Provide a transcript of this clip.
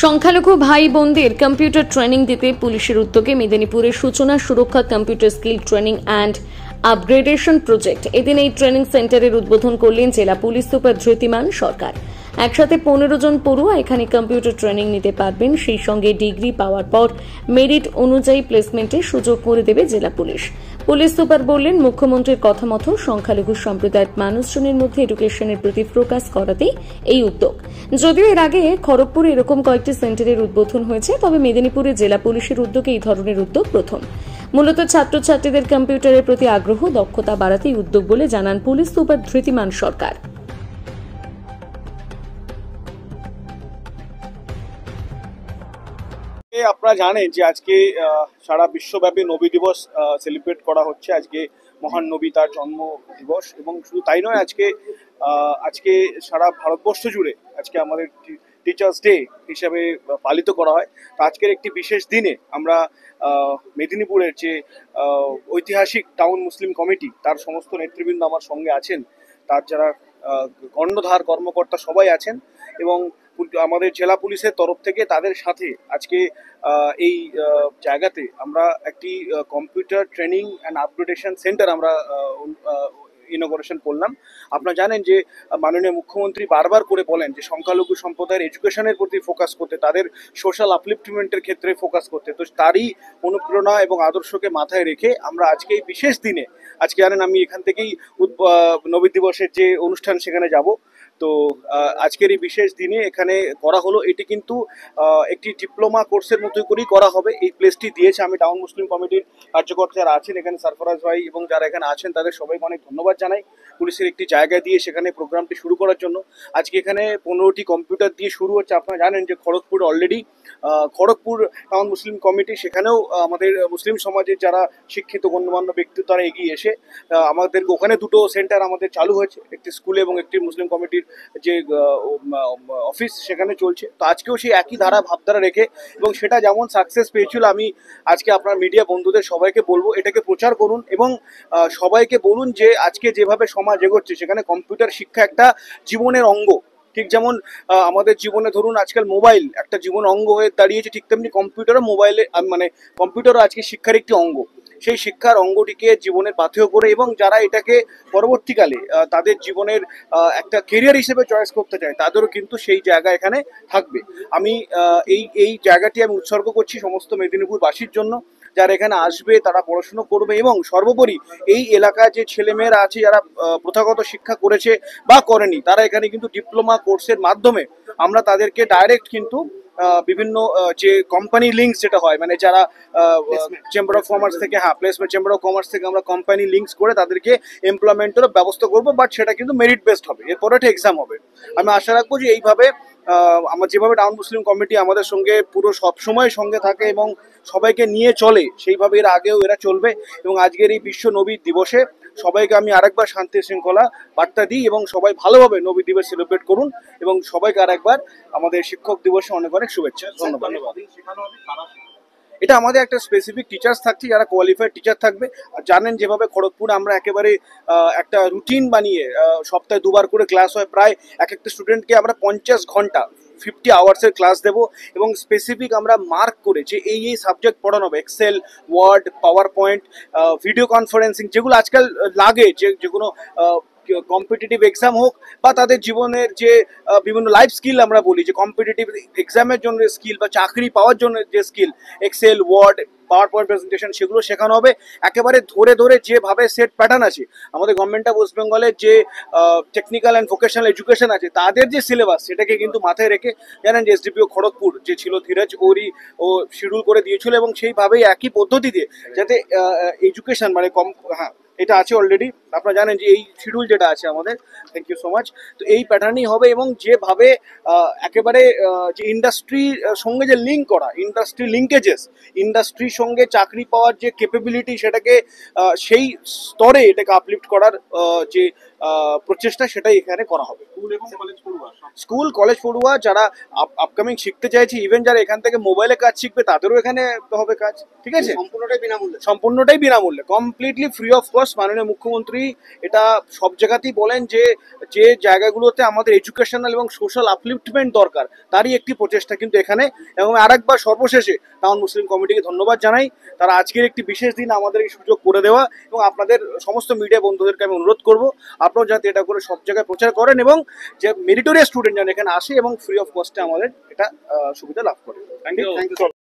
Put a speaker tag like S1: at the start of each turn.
S1: সংখ্যালঘু ভাই বোনদের কম্পিউটার ট্রেনিং দিতে পুলিশের উদ্যোগে মেদিনীপুরের সূচনা সুরক্ষা computer skill training and upgradation project. এদিন এই ট্রেনিং সেন্টারের উদ্বোধন করলেন জেলা পুলিশ সুপার ধৃতিমান সরকার। একসাথে 15 জন পড়ুয়া এখানে কম্পিউটার ট্রেনিং নিতে পারবেন। সেই সঙ্গে ডিগ্রি পাওয়ার পর মেরিট অনুযায়ী প্লেসমেন্টের সুযোগ করে দেবে জেলা পুলিশ। পুলিশ সুপার বললেন, মুখ্যমন্ত্রীর কথা মতো সংখ্যালঘু সম্প্রদায়ের মানুষজনের মধ্যে এডুকেশনের প্রতি ফোকাস করাতেই এই উদ্যোগ। যদিও এর আগে খড়গপুরে এরকম কয়েকটি সেন্টারের উদ্বোধন হয়েছে, তবে মেদিনীপুরে জেলা পুলিশের উদ্যোগে এই ধরনের উদ্যোগ প্রথম। মূলত ছাত্রছাত্রীদের কম্পিউটারের প্রতি আগ্রহ দক্ষতা বাড়াতেই উদ্যোগ বলে জানান পুলিশ সুপার ধৃতিমান সরকার।
S2: আপনারা জানেন যে আজকে সারা বিশ্বব্যাপী নবী দিবস সেলিব্রেট করা হচ্ছে। আজকে মহান নবী তার জন্ম দিবস, এবং শুধু তাই নয়, আজকে সারা ভারতবর্ষ জুড়ে আজকে আমাদের টিচার্স ডে হিসাবে পালিত করা হয়। তো আজকের একটি বিশেষ দিনে আমরা মেদিনীপুরের যে ঐতিহাসিক টাউন মুসলিম কমিটি তার সমস্ত নেতৃবৃন্দ আমার সঙ্গে আছেন, তার যারা কর্ণধার কর্মকর্তা সবাই আছেন, এবং আমাদের জেলা পুলিশের তরফ থেকে তাদের সাথে আজকে এই জায়গাতে আমরা একটি computer training and upgradation centre আমরা ইনোগ্রেশন করলাম। আপনারা জানেন যে মাননীয় মুখ্যমন্ত্রী বারবার করে বলেন যে সংখ্যালঘু সম্প্রদায়ের এডুকেশনের প্রতি ফোকাস করতে, তাদের সোশ্যাল আপলিফটমেন্টের ক্ষেত্রে ফোকাস করতে। তো তারই অনুপ্রেরণা এবং আদর্শকে মাথায় রেখে আমরা আজকে এই বিশেষ দিনে, আজকে জানেন আমি এখান থেকেই নবী দিবসের যে অনুষ্ঠান সেখানে যাব। তো আজকের এই বিশেষ দিনে এখানে করা হলো। এটি কিন্তু একটি ডিপ্লোমা কোর্সের মতো করেই করা হবে। এই প্লেসটি দিয়েছে, আমি টাউন মুসলিম কমিটির কার্যকর্তা যারা আছেন এখানে, সরফরাজ ভাই এবং যারা এখানে আছেন তাদের সবাইকে অনেক ধন্যবাদ জানাই। পুলিশের একটি জায়গা দিয়ে সেখানে প্রোগ্রামটি শুরু করার জন্য। আজকে এখানে 15টি কম্পিউটার দিয়ে শুরু হচ্ছে। আপনারা জানেন যে খড়গপুর অলরেডি খড়গপুর টাউন মুসলিম কমিটি, সেখানেও আমাদের মুসলিম সমাজের যারা শিক্ষিত গণ্যমান্য ব্যক্তি তারা এগিয়ে এসে আমাদেরকে ওখানে দুটো সেন্টার আমাদের চালু হয়েছে, একটি স্কুলে এবং একটি মুসলিম কমিটির যে অফিস সেখানে চলছে। তো আজকেও সেই একই ভাবধারা রেখে, এবং সেটা যেমন সাকসেস পেয়েছিল, আমি আজকে আপনার মিডিয়া বন্ধুদের সবাইকে বলবো এটাকে প্রচার করুন, এবং সবাইকে বলুন যে আজকে যেভাবে সমাজ এগোচ্ছে সেখানে কম্পিউটার শিক্ষা একটা জীবনের অঙ্গ। ঠিক যেমন আমাদের জীবনে ধরুন আজকাল মোবাইল একটা জীবন অঙ্গ হয়ে দাঁড়িয়েছে, ঠিক তেমনি কম্পিউটারও কম্পিউটারও আজকে শিক্ষার একটি অঙ্গ। সেই শিক্ষার অঙ্গটিকে জীবনের পাথেয় করে, এবং যারা এটাকে পরবর্তীকালে তাদের জীবনের একটা কেরিয়ার হিসেবে চয়েস করতে চায়, তাদেরও কিন্তু সেই জায়গা এখানে থাকবে। আমি এই জায়গাটি আমি উৎসর্গ করছি সমস্ত মেদিনীপুরবাসীর জন্য, যারা এখানে আসবে তারা পড়াশুনো করবে, এবং সর্বোপরি এই এলাকায় যে ছেলেমেয়েরা আছে যারা প্রথাগত শিক্ষা করেছে বা করেনি, তারা এখানে কিন্তু ডিপ্লোমা কোর্সের মাধ্যমে আমরা তাদেরকে ডাইরেক্ট কিন্তু বিভিন্ন যে কোম্পানি লিঙ্কস যেটা হয়, মানে যারা চেম্বার অফ কমার্স থেকে, প্লেসমেন্ট চেম্বার অফ কমার্স থেকে আমরা কোম্পানি লিঙ্কস করে তাদেরকে এমপ্লয়মেন্টেরও ব্যবস্থা করবো, বাট সেটা কিন্তু মেরিট বেসড হবে। এরপরে একটা এক্সাম হবে। আমি আশা রাখবো যে এইভাবে আমার যেভাবে টাউন মুসলিম কমিটি আমাদের সঙ্গে পুরো সবসময় সঙ্গে থাকে এবং সবাইকে নিয়ে চলে, সেইভাবে এর আগেও এরা চলবে। এবং আজকের এই বিশ্ব নবী দিবসে সবাইকে আমি আরেকবার শান্তি শৃঙ্খলা বার্তা দিই, এবং সবাই ভালোভাবে নবী দিবস সেলিব্রেট করুন, এবং সবাইকে আরেকবার আমাদের শিক্ষক দিবসে অনেক অনেক শুভেচ্ছা। ধন্যবাদ। এটা আমাদের একটা স্পেসিফিক টিচার্স থাকছে, যারা কোয়ালিফাইড টিচার থাকবে। জানেন যেভাবে খড়গপুরে আমরা একেবারে একটা রুটিন বানিয়ে সপ্তাহে 2 বার করে ক্লাস হয়, প্রায় একটা স্টুডেন্টকে আমরা 50 ঘন্টা 50 আওয়ার্সের ক্লাস দেবো, এবং স্পেসিফিক আমরা মার্ক করে যে এই সাবজেক্ট পড়ানো হবে, Excel, Word, PowerPoint, video conferencing, যেগুলো আজকাল লাগে, যে কোনো কম্পিটিটিভ এক্সাম হোক বা তাদের জীবনের যে বিভিন্ন লাইফ স্কিল আমরা বলি, যে কম্পিটিটিভ এক্সামের জন্য স্কিল বা চাকরি পাওয়ার জন্য যে skill, Excel, Word, PowerPoint presentation, সেগুলো শেখানো হবে একেবারে ধরে ধরে। যেভাবে সেট প্যাটার্ন আছে আমাদের গভর্নমেন্ট অফ ওয়েস্ট বেঙ্গলের, যে টেকনিক্যাল অ্যান্ড ভোকেশনাল এডুকেশন আছে তাদের যে সিলেবাস, সেটাকে কিন্তু মাথায় রেখে, জানেন যে এসডিপিও খড়গপুর যে ছিল ধীরজ, ও শিডিউল করে দিয়েছিল, এবং সেইভাবেই একই পদ্ধতিতে যাতে এডুকেশন মানে এটা আছে অলরেডি। আপনারা জানেন যে এই শিডিউল যেটা আছে আমাদের, থ্যাংক ইউ সো মাচ। তো এই প্যাটার্নই হবে, এবং যেভাবে একেবারে যে ইন্ডাস্ট্রির সঙ্গে যে লিঙ্ক করা, ইন্ডাস্ট্রি লিঙ্কেজেস, ইন্ডাস্ট্রির সঙ্গে চাকরি পাওয়ার যে ক্যাপাবিলিটি, সেটাকে সেই স্তরে এটাকে আপলিফ্ট করার যে প্রচেষ্টা, সেটাই এখানে করা হবে। স্কুল কলেজ পড়ুয়া যারা আপকামিং শিখতে চাইছে, ইভেন যারা এখান থেকে মোবাইলে কাজ শিখবে, তাদেরও এখানে হবে কাজ। ঠিক আছে, সম্পূর্ণটাই বিনামূল্যে, কমপ্লিটলি ফ্রি অফ কস্ট। মাননীয় মুখ্যমন্ত্রী মুখ্যমন্ত্রী এটা সব জায়গাতেই বলেন যে যে জায়গাগুলোতে আমাদের এডুকেশনাল এবং সোশ্যাল আপলিফটমেন্ট দরকার তারই একটি প্রচেষ্টা কিন্তু এখানে। এবং আরেকবার সর্বশেষে টাউন মুসলিম কমিটিকে ধন্যবাদ জানাই, তারা আজকের একটি বিশেষ দিন আমাদের এই সুযোগ করে দেওয়া। এবং আপনাদের সমস্ত মিডিয়া বন্ধুদেরকে আমি অনুরোধ করব আপনারাও যাতে এটা করে সব জায়গায় প্রচার করেন এবং যে মেরিটোরিয়াস স্টুডেন্ট যেন এখানে আসে এবং ফ্রি অফ কস্টে আমাদের এটা সুবিধা লাভ করে। Thank you.